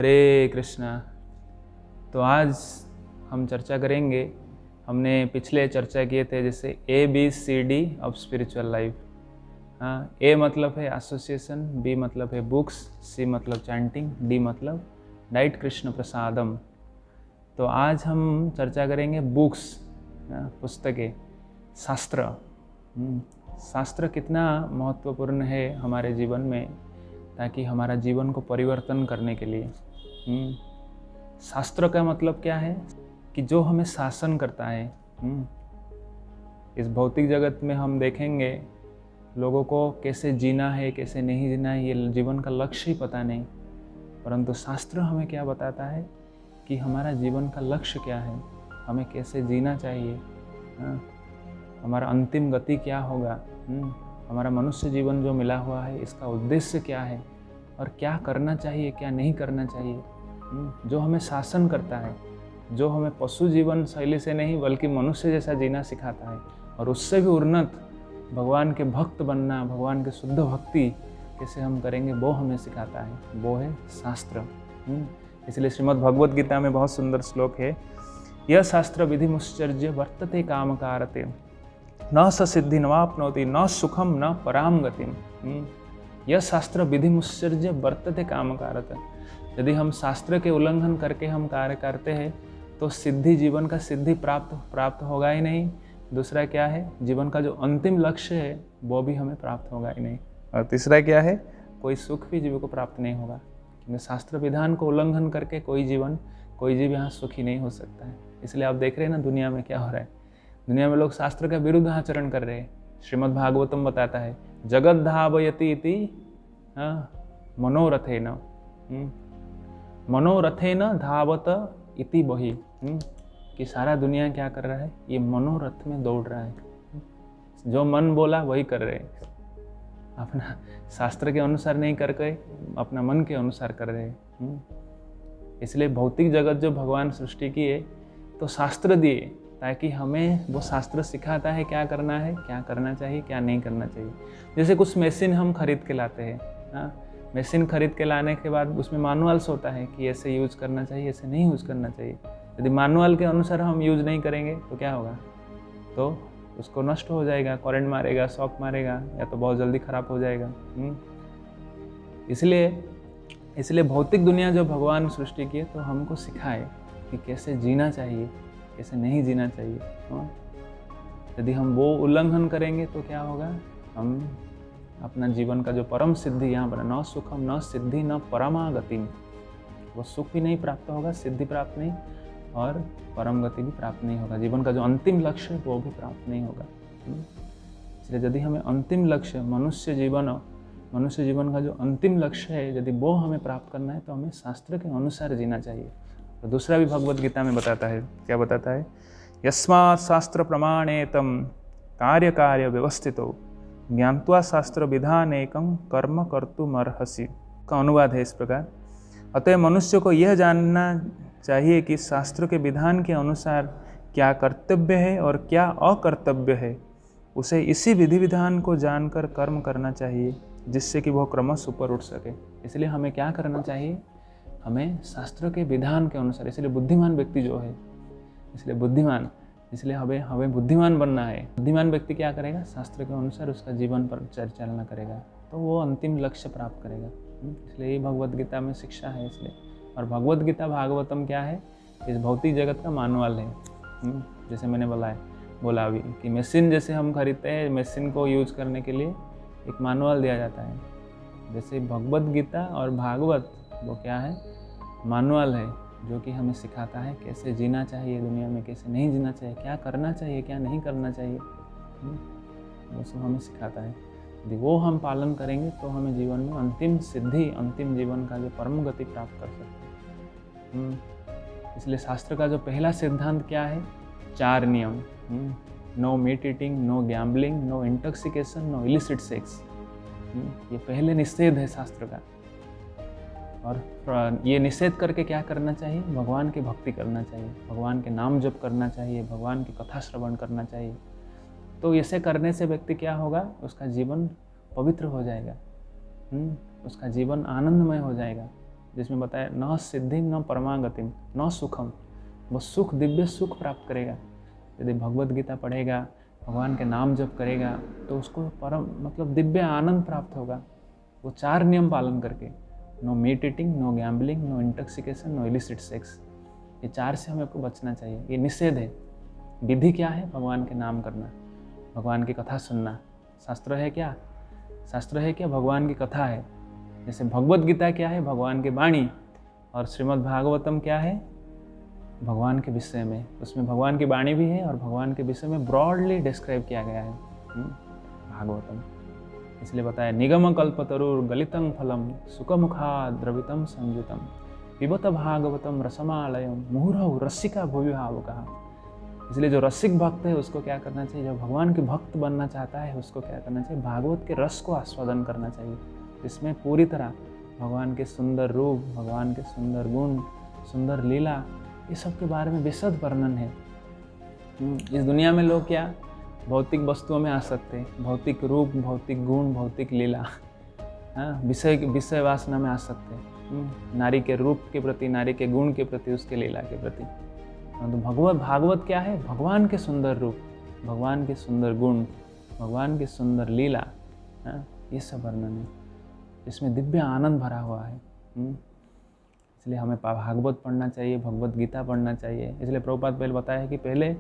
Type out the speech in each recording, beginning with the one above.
हरे कृष्णा। तो आज हम चर्चा करेंगे, हमने पिछले चर्चा किए थे जैसे ABCD ऑफ स्पिरिचुअल लाइफ। हाँ, A मतलब है एसोसिएशन, B मतलब है बुक्स, C मतलब चैंटिंग, D मतलब डाइट कृष्ण प्रसादम। तो आज हम चर्चा करेंगे बुक्स, पुस्तकें, शास्त्र। शास्त्र कितना महत्वपूर्ण है हमारे जीवन में, ताकि हमारा जीवन को परिवर्तन करने के लिए। शास्त्र का मतलब क्या है कि जो हमें शासन करता है। इस भौतिक जगत में हम देखेंगे लोगों को कैसे जीना है, कैसे नहीं जीना है, ये जीवन का लक्ष्य ही पता नहीं। परंतु शास्त्र हमें क्या बताता है कि हमारा जीवन का लक्ष्य क्या है, हमें कैसे जीना चाहिए, हमारा अंतिम गति क्या होगा, हमारा मनुष्य जीवन जो मिला हुआ है इसका उद्देश्य क्या है और क्या करना चाहिए, क्या नहीं करना चाहिए। जो हमें शासन करता है, जो हमें पशु जीवन शैली से नहीं बल्कि मनुष्य जैसा जीना सिखाता है, और उससे भी उन्नत भगवान के भक्त बनना, भगवान के शुद्ध भक्ति कैसे हम करेंगे, वो हमें सिखाता है, वो है शास्त्र। इसलिए श्रीमद् भगवद गीता में बहुत सुंदर श्लोक है, यह शास्त्र विधि मुश्चर्य वर्तते काम कारते न स सिद्धि नवाप्नोति न सुखम न पराम गतिम। यह शास्त्र विधि मुश्चर्य वर्तते काम कारते। यदि हम शास्त्र के उल्लंघन करके हम कार्य करते हैं तो सिद्धि, जीवन का सिद्धि प्राप्त होगा ही नहीं। दूसरा क्या है, जीवन का जो अंतिम लक्ष्य है वो भी हमें प्राप्त होगा ही नहीं। और तीसरा क्या है, कोई सुख भी जीव को प्राप्त नहीं होगा, क्योंकि शास्त्र विधान को उल्लंघन करके कोई जीव यहाँ सुखी नहीं हो सकता है। इसलिए आप देख रहे हैं ना दुनिया में क्या हो रहा है। दुनिया में लोग शास्त्र के विरुद्ध आचरण कर रहे हैं। श्रीमद् भागवतम बताता है, जगत धावयति इति मनोरथेन, मनोरथेन धावत इति बहि, कि सारा दुनिया क्या कर रहा है, ये मनोरथ में दौड़ रहा है। जो मन बोला वही कर रहे हैं, अपना शास्त्र के अनुसार नहीं करके अपना मन के अनुसार कर रहे हैं। इसलिए भौतिक जगत जो भगवान सृष्टि की है तो शास्त्र दिए, ताकि हमें वो शास्त्र सिखाता है क्या करना है, क्या करना चाहिए, क्या नहीं करना चाहिए। जैसे कुछ मशीन हम खरीद के लाते हैं, मशीन खरीद के लाने के बाद उसमें मैनुअल्स होता है कि ऐसे यूज़ करना चाहिए, ऐसे नहीं यूज़ करना चाहिए। यदि मैनुअल के अनुसार हम यूज़ नहीं करेंगे तो क्या होगा, तो उसको नष्ट हो जाएगा, करंट मारेगा, शॉक मारेगा, या तो बहुत जल्दी ख़राब हो जाएगा। इसलिए भौतिक दुनिया जो भगवान सृष्टि की है तो हमको सिखाए कि कैसे जीना चाहिए, कैसे नहीं जीना चाहिए। यदि हम वो उल्लंघन करेंगे तो क्या होगा, हम अपना जीवन का जो परम सिद्धि यहाँ पर, न सुखम न सिद्धि न परमा गति, वो सुख भी नहीं प्राप्त होगा, सिद्धि प्राप्त नहीं, और परम गति भी प्राप्त नहीं होगा। जीवन का जो अंतिम लक्ष्य है वो भी प्राप्त नहीं होगा। इसलिए यदि हमें अंतिम लक्ष्य मनुष्य जीवन का जो अंतिम लक्ष्य है, यदि वो हमें प्राप्त करना है तो हमें शास्त्र के अनुसार जीना चाहिए। तो दूसरा भी भगवद गीता में बताता है, क्या बताता है, यस्मात् शास्त्र प्रमाणेतम कार्य व्यवस्थितो ज्ञात्वा शास्त्र विधानेकं कर्म कर्तुमर्हसि। का अनुवाद है इस प्रकार, अतः मनुष्य को यह जानना चाहिए कि शास्त्र के विधान के अनुसार क्या कर्तव्य है और क्या अकर्तव्य है। उसे इसी विधि विधान को जानकर कर्म करना चाहिए, जिससे कि वह क्रमश ऊपर उठ सके। इसलिए हमें क्या करना चाहिए, हमें शास्त्र के विधान के अनुसार। इसलिए बुद्धिमान व्यक्ति जो है, इसलिए हमें बुद्धिमान बनना है। बुद्धिमान व्यक्ति क्या करेगा, शास्त्र के अनुसार उसका जीवन पर चलना करेगा, तो वो अंतिम लक्ष्य प्राप्त करेगा। इसलिए ये भगवद गीता में शिक्षा है। इसलिए, और भगवद गीता भागवतम क्या है, इस भौतिक जगत का मानुअल है। जैसे मैंने बोला अभी कि मशीन जैसे हम खरीदते हैं, मशीन को यूज करने के लिए एक मानुअल दिया जाता है, जैसे भगवद गीता और भागवत वो क्या है, मानुअल है, जो कि हमें सिखाता है कैसे जीना चाहिए दुनिया में, कैसे नहीं जीना चाहिए, क्या करना चाहिए, क्या नहीं करना चाहिए, वो सब हमें सिखाता है। यदि वो हम पालन करेंगे तो हमें जीवन में अंतिम सिद्धि, अंतिम जीवन का जो परम गति प्राप्त कर सकते हैं। इसलिए शास्त्र का जो पहला सिद्धांत क्या है, 4 नियम, no meat eating, no gambling, no intoxication, no illicit sex. ये पहले निषेध है शास्त्र का। और ये निषेध करके क्या करना चाहिए, भगवान की भक्ति करना चाहिए, भगवान के नाम जप करना चाहिए, भगवान की कथा श्रवण करना चाहिए। तो ऐसे करने से व्यक्ति क्या होगा, उसका जीवन पवित्र हो जाएगा, उसका जीवन आनंदमय हो जाएगा। जिसमें बताया न सिद्धिम न परमागतिम न सुखम, वो सुख दिव्य सुख प्राप्त करेगा। यदि भगवत गीता पढ़ेगा, भगवान के नाम जप करेगा तो उसको परम मतलब दिव्य आनंद प्राप्त होगा। वो 4 नियम पालन करके, no meat eating, no gambling, no intoxication, no illicit sex, ये 4 से हमें को बचना चाहिए। ये निषेध है। विधि क्या है? भगवान के नाम करना, भगवान की कथा सुनना। शास्त्र है क्या? शास्त्र है क्या? भगवान की कथा है। जैसे भगवत गीता क्या है? भगवान की वाणी। और श्रीमद् भागवतम क्या है? भगवान के विषय में, उसमें भगवान की वाणी भी है और भगवान के विषय में ब्रॉडली डिस्क्राइब किया गया है भागवतम। इसलिए बताया निगम कल्पतरुर गलितं फलम सुखमुखा द्रवितम संयुतम पिबत भागवतम रसमालयम मुहुरहु रसिका भुवि भावुकः। इसलिए जो रसिक भक्त है उसको क्या करना चाहिए? जो भगवान के भक्त बनना चाहता है उसको क्या करना चाहिए? भागवत के रस को आस्वादन करना चाहिए। इसमें पूरी तरह भगवान के सुंदर रूप, भगवान के सुंदर गुण, सुंदर लीला, ये सब के बारे में विशद वर्णन है। इस दुनिया में लोग क्या भौतिक वस्तुओं में आ सकते हैं, भौतिक रूप, भौतिक गुण, भौतिक लीला, हाँ, विषय वासना में आ सकते हैं, नारी के रूप के प्रति, नारी के गुण के प्रति, उसके लीला के प्रति। तो भागवत क्या है? भगवान के सुंदर रूप, भगवान के सुंदर गुण, भगवान की सुंदर लीला, हाँ, ये सब वर्णन है। इसमें दिव्य आनंद भरा हुआ है। इसलिए हमें भागवत पढ़ना चाहिए, भगवत गीता पढ़ना चाहिए। इसलिए प्रभुपाद पहले बताया है कि पहले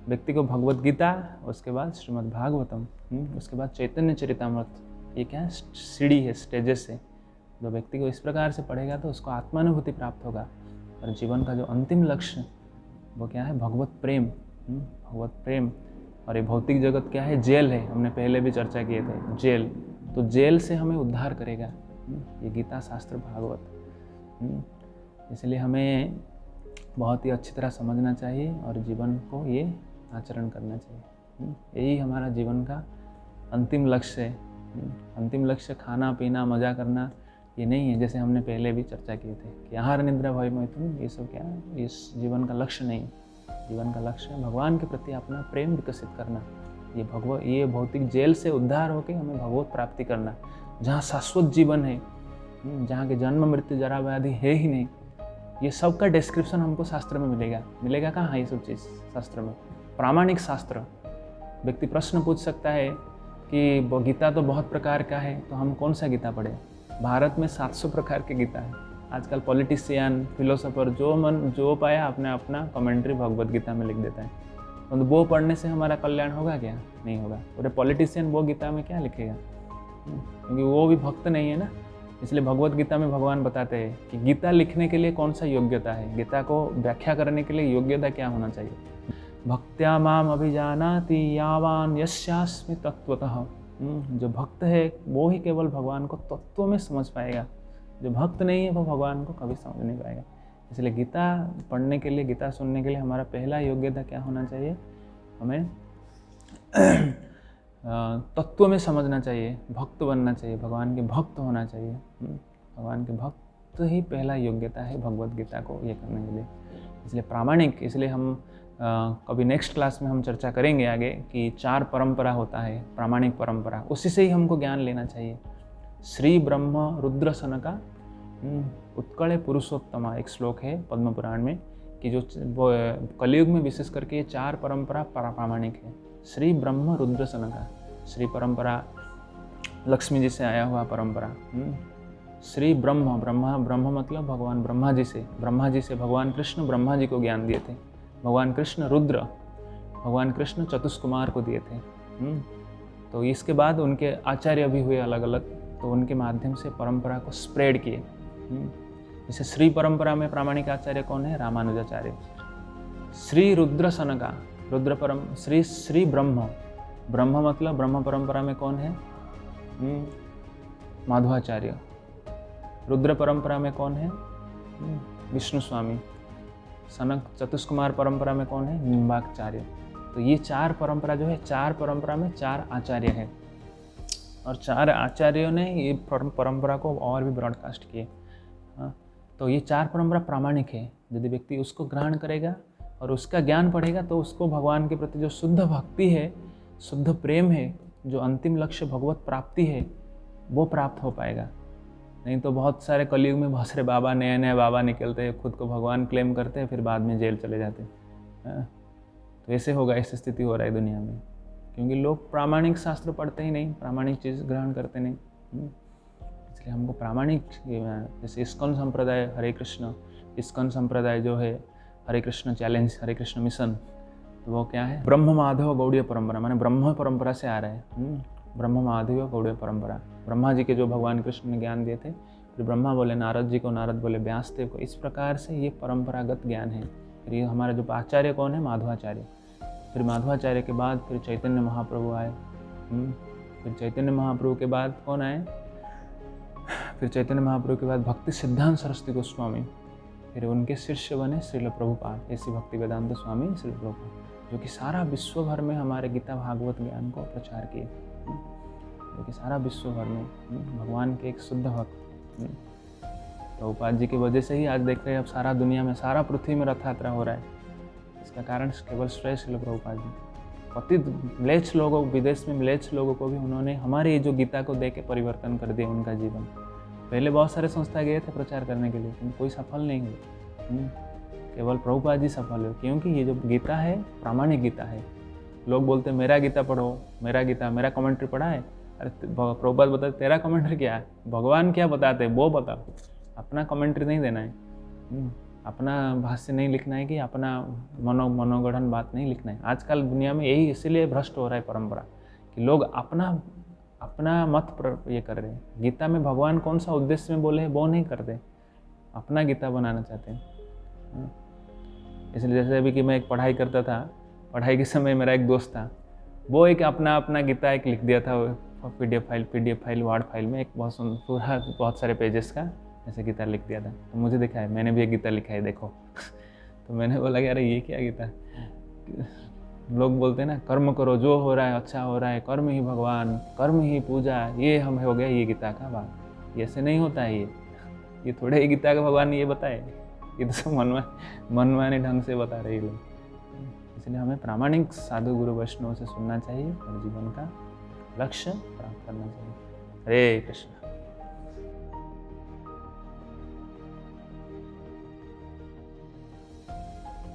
व्यक्ति को भगवत गीता, उसके बाद श्रीमद् भागवतम, उसके बाद चैतन्य चरितामृत। ये क्या है? सीढ़ी है, स्टेजेस है। जो व्यक्ति को इस प्रकार से पढ़ेगा तो उसको आत्मानुभूति प्राप्त होगा। और जीवन का जो अंतिम लक्ष्य वो क्या है? भगवत प्रेम, भगवत प्रेम। और ये भौतिक जगत क्या है? जेल है। हमने पहले भी चर्चा किए थे, जेल। तो जेल से हमें उद्धार करेगा ये गीता शास्त्र भागवत। इसलिए हमें बहुत ही अच्छी तरह समझना चाहिए और जीवन को ये आचरण करना चाहिए। यही हमारा जीवन का अंतिम लक्ष्य है। अंतिम लक्ष्य खाना पीना मज़ा करना ये नहीं है, जैसे हमने पहले भी चर्चा किए थे कि आहार निद्रा भय मैथुन, ये सब क्या है? इस जीवन का लक्ष्य नहीं। जीवन का लक्ष्य है भगवान के प्रति अपना प्रेम विकसित करना। ये भौतिक जेल से उद्धार होकर हमें भगवत प्राप्ति करना, जहाँ शाश्वत जीवन है, जहाँ के जन्म मृत्यु जरा व्याधि है ही नहीं। ये सब का डिस्क्रिप्शन हमको शास्त्र में मिलेगा कहाँ है ये सब चीज़? शास्त्र में, प्रामाणिक शास्त्र। व्यक्ति प्रश्न पूछ सकता है कि गीता तो बहुत प्रकार का है, तो हम कौन सा गीता पढ़ें? भारत में 700 प्रकार की गीता है। आजकल पॉलिटिशियन, फिलोसोफर जो पाया अपने अपना कमेंट्री भगवत गीता में लिख देता है। तो वो पढ़ने से हमारा कल्याण होगा क्या? नहीं होगा। पूरे पॉलिटिशियन वो गीता में क्या लिखेगा? क्योंकि वो भी भक्त नहीं है ना। इसलिए भगवत गीता में भगवान बताते हैं कि गीता लिखने के लिए कौन सा योग्यता है, गीता को व्याख्या करने के लिए योग्यता क्या होना चाहिए। भक्त्या माम अभिजानाति यावान यस्यास्मि तत्वतः। जो भक्त है वो ही केवल भगवान को तत्व में समझ पाएगा। जो भक्त नहीं है वो भगवान को कभी समझ नहीं पाएगा। इसलिए गीता पढ़ने के लिए, गीता सुनने के लिए हमारा पहला योग्यता क्या होना चाहिए? हमें तत्व में समझना चाहिए, भक्त बनना चाहिए, भगवान के भक्त होना चाहिए। भगवान के भक्त ही पहला योग्यता है भगवत गीता को ये करने के लिए। इसलिए प्रामाणिक, इसलिए हम कभी नेक्स्ट क्लास में हम चर्चा करेंगे आगे कि 4 परंपरा होता है, प्रामाणिक परंपरा, उसी से ही हमको ज्ञान लेना चाहिए। श्री ब्रह्म रुद्र सनका उत्कले पुरुषोत्तमा, एक श्लोक है पद्म पुराण में कि जो कलयुग में विशेष करके ये 4 परंपरा प्रामाणिक है। श्री ब्रह्म रुद्र सनका, श्री परंपरा लक्ष्मी जी से आया हुआ परंपरा। श्री ब्रह्म, ब्रह्म मतलब भगवान ब्रह्मा जी से भगवान कृष्ण ब्रह्मा जी को ज्ञान दिए थे। भगवान कृष्ण रुद्र, भगवान कृष्ण चतुष्कुमार को दिए थे। तो इसके बाद उनके आचार्य भी हुए अलग अलग, तो उनके माध्यम से परंपरा को स्प्रेड किए। जैसे श्री परंपरा में प्रामाणिक आचार्य कौन है? रामानुजाचार्य। श्री रुद्र सनका, श्री ब्रह्म मतलब ब्रह्म परंपरा में कौन है? माधवाचार्य। रुद्र परंपरा में कौन है? विष्णु स्वामी। सनक चतुष्कुमार परंपरा में कौन है? निम्बाचार्य। तो ये 4 परंपरा जो है, 4 परंपरा में 4 आचार्य हैं और 4 आचार्यों ने ये परंपरा को और भी ब्रॉडकास्ट किए। तो ये 4 परंपरा प्रामाणिक है। यदि व्यक्ति उसको ग्रहण करेगा और उसका ज्ञान पढ़ेगा तो उसको भगवान के प्रति जो शुद्ध भक्ति है, शुद्ध प्रेम है, जो अंतिम लक्ष्य भगवत प्राप्ति है, वो प्राप्त हो पाएगा। नहीं तो बहुत सारे कलयुग में बहुत सारे बाबा, नए नए बाबा निकलते हैं, खुद को भगवान क्लेम करते हैं, फिर बाद में जेल चले जाते हैं। तो ऐसे होगा, ऐसी स्थिति हो रहा है दुनिया में, क्योंकि लोग प्रामाणिक शास्त्र पढ़ते ही नहीं, प्रामाणिक चीज़ ग्रहण करते नहीं। इसलिए हमको प्रामाणिक, जैसे इस्कॉन संप्रदाय, हरे कृष्ण इस्कॉन संप्रदाय जो है, हरे कृष्ण चैलेंज, हरे कृष्ण मिशन, तो वो क्या है? ब्रह्म माधव गौड़ीय परंपरा, माने ब्रह्म परंपरा से आ रहा है। ब्रह्म माधव गौड़ीय परंपरा, ब्रह्मा जी के जो भगवान कृष्ण ने ज्ञान दिए थे, फिर ब्रह्मा बोले नारद जी को, नारद बोले व्यासदेव को, इस प्रकार से ये परंपरागत ज्ञान है। फिर ये हमारा जो आचार्य कौन है? माधवाचार्य। फिर माधवाचार्य के बाद फिर चैतन्य महाप्रभु आए। फिर चैतन्य महाप्रभु के बाद कौन आए? फिर चैतन्य महाप्रभु के बाद भक्ति सिद्धांत सरस्वती गोस्वामी, फिर उनके शिष्य बने श्रील प्रभुपाद, ऐसी भक्ति वेदांत स्वामी श्रील प्रभुपाद, जो कि सारा विश्व भर में हमारे गीता भागवत ज्ञान को प्रचार किए, जो कि सारा विश्व भर में भगवान के एक शुद्ध भक्त। प्रभुपाद जी की वजह से ही आज देख रहे हैं अब सारा दुनिया में, सारा पृथ्वी में रथ यात्रा हो रहा है। इसका कारण केवल श्रेय श्रील प्रभुपाद जी। पतित म्लेच्छ लोगों, विदेश में म्लेच्छ लोगों को भी उन्होंने हमारे जो गीता को दे के परिवर्तन कर दिया उनका जीवन। पहले बहुत सारे संस्था गए थे प्रचार करने के लिए, लेकिन कोई सफल नहीं हुए। केवल प्रभुपाद जी सफल हुए, क्योंकि ये जो गीता है प्रामाणिक गीता है। लोग बोलते हैं मेरा गीता पढ़ो, मेरा गीता, मेरा कमेंट्री पढ़ा है। अरे प्रभुपाद बताते तेरा कमेंट्री क्या है? भगवान क्या बताते हैं वो बता, अपना कमेंट्री नहीं देना है, अपना भाष्य नहीं लिखना है, कि अपना मनोगढ़न बात नहीं लिखना है। आजकल दुनिया में यही इसीलिए भ्रष्ट हो रहा है परंपरा, कि लोग अपना मत ये कर रहे हैं। गीता में भगवान कौन सा उद्देश्य में बोले हैं वो नहीं करते, अपना गीता बनाना चाहते हैं। इसलिए जैसे अभी कि मैं एक पढ़ाई करता था, पढ़ाई के समय मेरा एक दोस्त था, वो एक अपना गीता एक लिख दिया था पीडीएफ फाइल वर्ड फाइल में, एक बहुत सारे पेजेस का ऐसे गीता लिख दिया था। तो मुझे दिखा है, मैंने भी एक गीता लिखा है देखो। तो मैंने बोला कि अरे ये क्या गीता? लोग बोलते हैं ना कर्म करो, जो हो रहा है अच्छा हो रहा है, कर्म ही भगवान, कर्म ही पूजा, ये हम हो गया ये गीता का बात। ऐसे नहीं होता है ये थोड़े ही गीता का भगवान ने ये बताए, ये तो सब मनमानी ढंग से बता रहे लोग। इसलिए हमें प्रामाणिक साधु गुरु वैष्णव से सुनना चाहिए और जीवन का लक्ष्य प्राप्त करना चाहिए। हरे कृष्ण।